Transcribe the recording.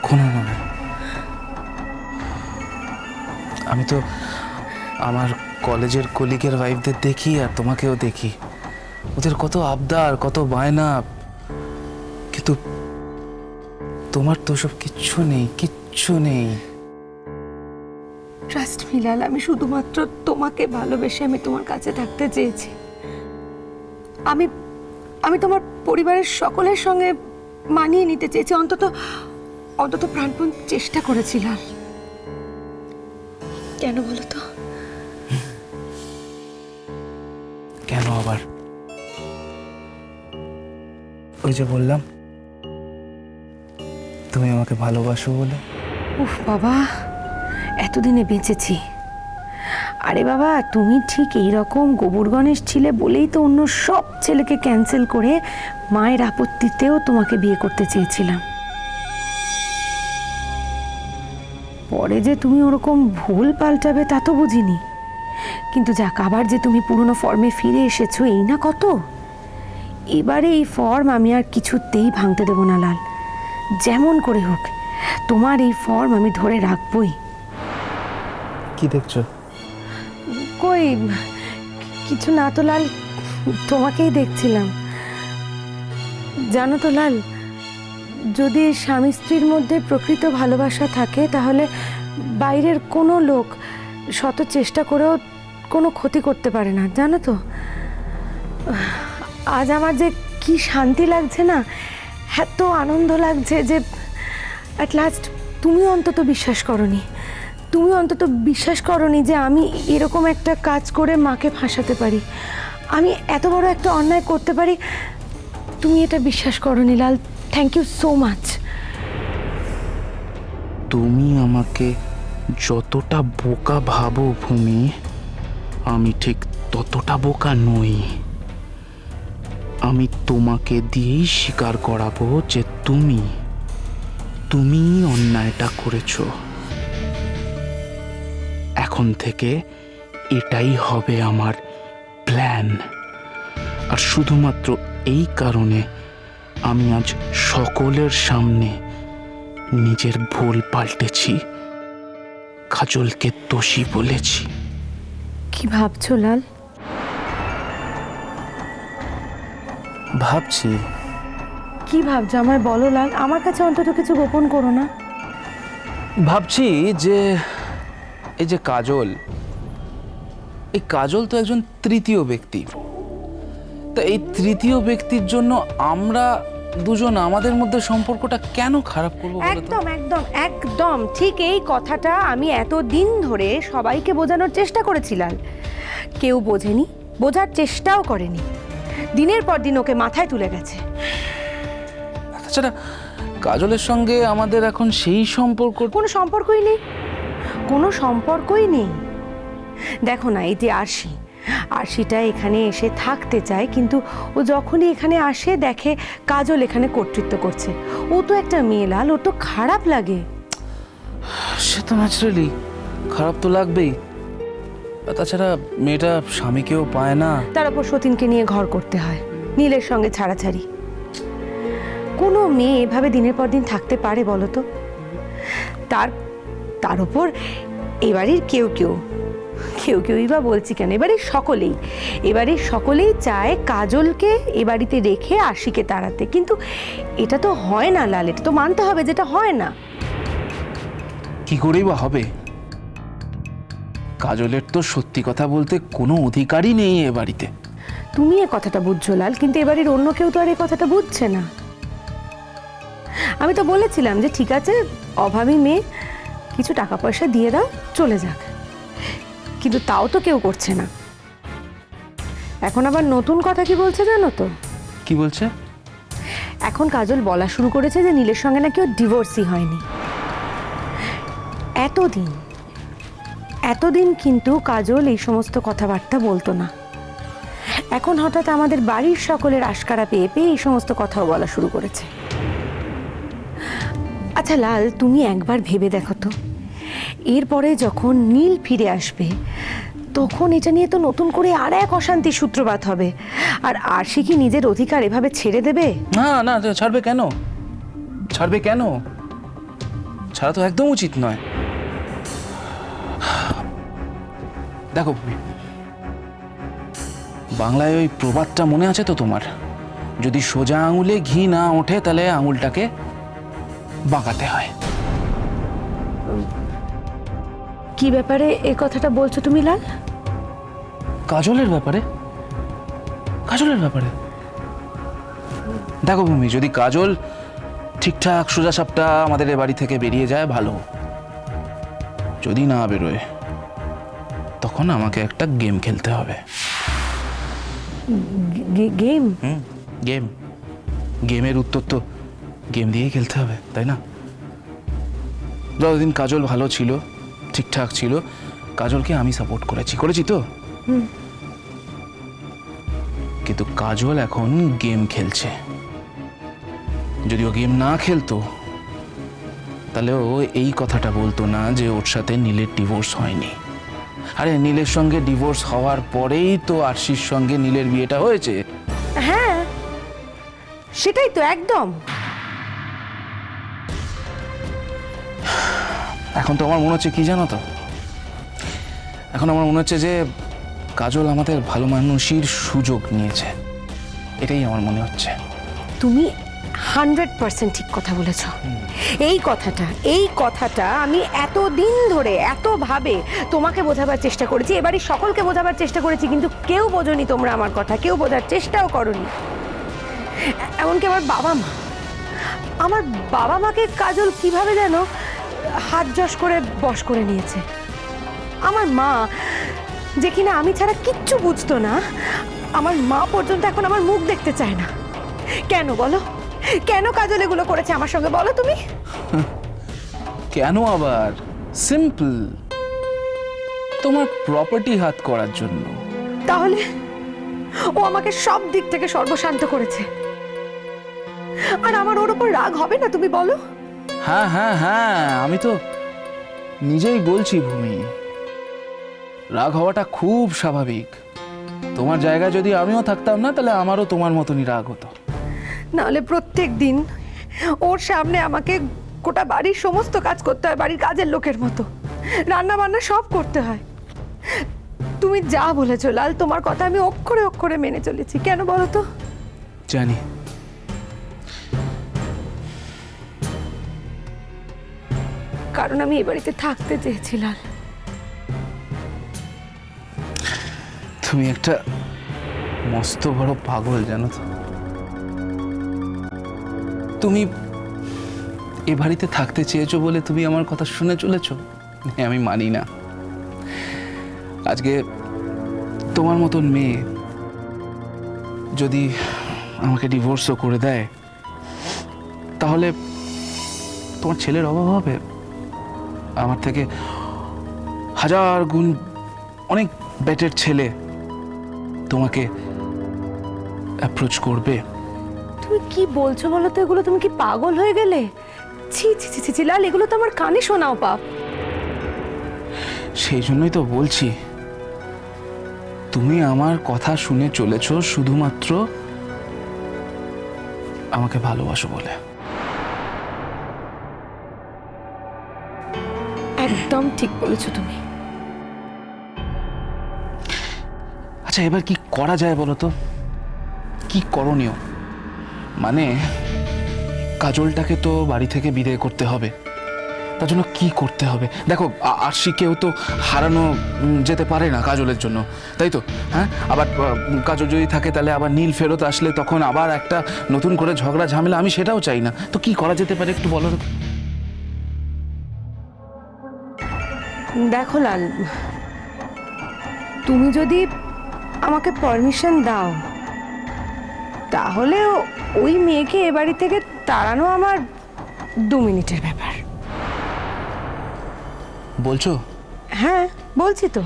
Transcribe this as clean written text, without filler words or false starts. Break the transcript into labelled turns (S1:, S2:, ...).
S1: কখনো নয়। আমি তো আমার কলেজের কলিগের ওয়াইফদের দেখি আর তোমাকেও দেখি, ওদের কত আবদার, কত বায়না, কিন্তু তোমার তো সব কিচ্ছু নেই, কিচ্ছু নেই।
S2: ট্রাস্ট মি লাল, আমি শুধুমাত্র তোমাকে ভালোবেসে আমি তোমার কাছে থাকতে চেয়েছি। আমি আমি তোমার পরিবারের সকলের সঙ্গে মানিয়ে নিতে চেয়েছি, অন্তত অন্তত প্রাণপণ চেষ্টা করেছিলাম। কেন বলো তো?
S1: কেন আবার? ওই যে বললাম তুমি আমাকে ভালোবাসো বলে।
S2: উফ বাবা, এতদিনে বেঁচেছি। আরে বাবা, তুমি ঠিক এইরকম গোবর গণেশ ছিলে বলেই তো অন্য সব ছেলেকে ক্যান্সেল করে মায়ের আপত্তিতেও তোমাকে বিয়ে করতে চেয়েছিলাম। পরে যে তুমি ওরকম ভুল পাল্টাবে তা তো বুঝিনি, কিন্তু যাক, আবার যে তুমি পুরনো ফর্মে ফিরে এসেছো এই না কত। এবারে এই ফর্ম আমি আর কিছুতেই ভাঙতে দেব না লাল, যেমন করে হোক তোমার এই ফর্ম আমি ধরে রাখবই।
S1: কি দেখছো?
S2: কই কিছু না তো লাল, তোমাকেই দেখছিলাম। জানো তো লাল, যদি স্বামী স্ত্রীর মধ্যে প্রকৃত ভালোবাসা থাকে তাহলে বাইরের কোনো লোক শত চেষ্টা করেও কোনো ক্ষতি করতে পারে না, জানো তো। আজ আমার যে কি শান্তি লাগছে না, এত আনন্দ লাগছে যে অ্যাট লাস্ট তুমি অন্তত বিশ্বাস করনি, তুমি অন্তত বিশ্বাস করনি যে আমি এরকম একটা কাজ করে মাকে ফাঁসাতে পারি, আমি এত বড় একটা অন্যায় করতে পারি। তুমি এটা বিশ্বাস করনি লাল, থ্যাংক ইউ সো মাচ।
S1: তুমি আমাকে যতটা বোকা ভাবো ভূমি, আমি ঠিক ততটা বোকা নই। আমি তোমাকে দিয়েই স্বীকার করাবো যে তুমি অন্যায়টা করেছো। এখন থেকে এটাই হবে আমার প্ল্যান। আর শুধুমাত্র এই কারণে আমি আজ সকলের সামনে নিজের ভুল পাল্টেছি, কাজলকে দোষী বলেছি।
S2: কি ভাবছো লাল?
S1: ভাবছি।
S2: কি ভাবছো আমায় বলো লাল, আমার কাছে অন্তত কিছু গোপন করো না।
S1: ভাবছি যে এই যে কাজল, এই কাজল তো একজন তৃতীয় ব্যক্তি। তা এই তৃতীয় ব্যক্তির জন্য আমরা দুজন আমাদের মধ্যে সম্পর্কটা কেন খারাপ করবো বলো তো?
S2: একদম একদম একদম ঠিক এই কথাটা আমি এতদিন ধরে সবাইকে বোঝানোর চেষ্টা করেছিলাম, কেউ বোঝেনি, বোঝার চেষ্টাও করেনি। দিনের পর দিন ওকে মাথায় তুলে গেছে।
S1: তাছাড়া কাজলের সঙ্গে আমাদের এখন সেই সম্পর্ক
S2: কোনো সম্পর্কই নেই, কোনো সম্পর্কই নেই। দেখো না, এই যে আরশিটা এখানে এসে থাকতে চায়, কিন্তু ও যখনই এখানে আসে দেখে কাজল এখানে কর্তৃত্ব করছে। ও তো একটা মেয়ে লাল, ওর তো খারাপ লাগে।
S1: সে তো ন্যাচারালি খারাপ তো লাগবেই। আর তাছাড়া মেয়েটা স্বামীকেও পায় না,
S2: তার উপর সতীনকে নিয়ে ঘর করতে হয়, নীলের সঙ্গে ছাড়াছাড়ি। কোনো মেয়ে এভাবে দিনের পর দিন থাকতে পারে বলো তো? তার উপর এবারের কেউ কেউই বা বলছি কেন, এবারে সকলেই চায় কাজলকে এ বাড়িতে রেখে আশিকে তাড়াতে, কিন্তু এটা তো হয় না লাল, এটা তো মানতে হবে যেটা হয় না।
S1: কি করেই বা হবে? কাজলের তো সত্যি কথা বলতে কোনো অধিকারই নেই এ বাড়িতে।
S2: তুমি এ কথাটা বুঝছো লাল, কিন্তু এবারের অন্য কেউ তো আর এই কথাটা বুঝছে না। আমি তো বলেছিলাম যে ঠিক আছে, অভাবী মেয়ে, কিছু টাকা পয়সা দিয়ে দাও, চলে যাক, কিন্তু তাও তো কেউ করছে না। এখন আবার নতুন কথা কি বলছে জানো তো?
S1: কি বলছে?
S2: এখন কাজল বলা শুরু করেছে যে নীলের সঙ্গে নাকি ওর ডিভোর্সই হয়নি। এতদিন কিন্তু কাজল এই সমস্ত কথাবার্তা বলতো না, এখন হঠাৎ আমাদের বাড়ির সকলের আশকারা পেয়ে এই সমস্ত কথাও বলা শুরু করেছে। আচ্ছা লাল, তুমি একবার ভেবে দেখো তো, এরপরে যখন নীল ফিরে আসবে তখন এটা নিয়ে তো নতুন করে আর এক অশান্তির সূত্রপাত হবে। আর আরশি কি নিজের অধিকার এভাবে ছেড়ে দেবে?
S1: না না, ছাড়বে কেন? ছাড়া তো একদম উচিত নয়। দেখো ভূমি, বাংলায় ওই প্রবাদটা মনে আছে তো তোমার? যদি সোজা আঙুলে ঘি না ওঠে তাহলে আঙুলটাকে বাঁকাতে হয়।
S2: কি ব্যাপারে এই কথাটা বলছো তুমি লাল?
S1: কাজলের ব্যাপারে? কাজলের ব্যাপারে দেখো ভূমি, যদি কাজল ঠিকঠাক সোজা সাপটা আমাদের এ বাড়ি থেকে বেরিয়ে যায় ভালো, যদি না বেরোয় তখন আমাকে একটা গেম খেলতে হবে।
S2: গেম?
S1: গেম। গেমের উত্তর তো গেম দিয়েই খেলতে হবে, তাই না? যতদিন কাজল ভালো ছিল, ঠিকঠাক ছিল, কাজলকে আমি সাপোর্ট করেছি তো। কিন্তু কাজল এখন গেম খেলছে। যদি ও গেম না খেলতো তাহলে ও এই কথাটা বলতো না যে ওর সাথে নীলের ডিভোর্স হয়নি। আরে নীলের সঙ্গে ডিভোর্স হওয়ার পরেই তো আরশির সঙ্গে নীলের বিয়েটা হয়েছে।
S2: হ্যাঁ, সেটাই তো একদম।
S1: এখন তো আমার মনে হচ্ছে কি জানো তো, এখন আমার মনে হচ্ছে যে কাজল আমাদের ভালো মানুষের সুযোগ নিয়েছে, এটাই আমার মনে হচ্ছে।
S2: তুমি 100% ঠিক কথা বলেছ। এই কথাটা আমি এতদিন ধরে এতভাবে তোমাকে বোঝাবার চেষ্টা করেছি, এবারই সকলকে বোঝাবার চেষ্টা করেছি, কিন্তু কেউ বোঝোনি তোমরা আমার কথা, কেউ বোঝার চেষ্টাও করোনি। এমনকি আমার বাবা মাকে কাজল কিভাবে যেন হাত যশ করে বশ করে নিয়েছে। আমার মা, যে কিনা আমি ছাড়া কিচ্ছু বুঝতো না, আমার মা পর্যন্ত এখন আমার মুখ দেখতে চায় না। কেন বলো? কেন কাজল এগুলো করেছে আমার সঙ্গে, বলো তুমি?
S1: কেন আবার? সিম্পল, তোমার প্রপার্টি হাত করার জন্য।
S2: তাহলে ও আমাকে সব দিক থেকে সর্বশান্ত করেছে, আর আমার ওর উপর রাগ হবে না তুমি বলো?
S1: হ্যাঁ হ্যাঁ হ্যাঁ, আমি তো নিজেই বলছি ভূমি, রাগ হওয়াটা খুব স্বাভাবিক। তোমার জায়গায় যদি আমিও থাকতাম না তাহলে আমারও তোমার মতনই রাগ হতো।
S2: নাহলে প্রত্যেক দিন ওর সামনে আমাকে গোটা বাড়ির সমস্ত কাজ করতে হয়, বাড়ির কাজের লোকের মতো, রান্না বান্না সব করতে হয়। তুমি যা বলেছো লাল, তোমার কথা আমি অক্ষরে অক্ষরে মেনে চলেছি। কেন বলো তো?
S1: জানি,
S2: কারণ আমি এ বাড়িতে থাকতে চেয়েছি লাল।
S1: তুমি একটা মস্ত বড় পাগল জানো তো। তুমি এ বাড়িতে থাকতে চেয়েছো বলে তুমি আমার কথা শুনে চলেছো? আমি মানি না। আজকে তোমার মতন মেয়ে যদি আমাকে ডিভোর্সও করে দেয় তাহলে তোমার ছেলের অভাব হবে? আমার থেকে 1000 গুণ অনেক বেটার ছেলে তোমাকে অ্যাপ্রোচ করবে।
S2: তুমি কি বলছো বলো তো? এগুলো তুমি কি পাগল হয়ে গেলে? ছি ছি ছি ছি লাল, এগুলো তো আমার কানে শোনাও পাপ।
S1: সেই জন্যই তো বলছি, তুমি আমার কথা শুনে চলেছো শুধুমাত্র আমাকে ভালোবাসো বলে।
S2: একদম ঠিক বলেছো তুমি।
S1: আচ্ছা, এবার কি করা যায় বলো তো? কি করণীয়? মানে কাজলটাকে তো বাড়ি থেকে বিদায় করতে হবে, তার জন্য কি করতে হবে? দেখো, আরশিকেও তো হারানো যেতে পারে না কাজলের জন্য, তাই তো? হ্যাঁ, আবার কাজল যদি থাকে তাহলে আবার নীল ফেরত আসলে তখন আবার একটা নতুন করে ঝগড়া ঝামেলা, আমি সেটাও চাই না। তো কি করা যেতে পারে একটু বলো তো?
S2: দেখো লাল, তুমি যদি আমাকে পারমিশন দাও তাহলে ওই মেয়েকে এ বাড়ি থেকে তাড়ানো আমার 2 মিনিটের ব্যাপার।
S1: বলছো?
S2: হ্যাঁ, বলছি তো।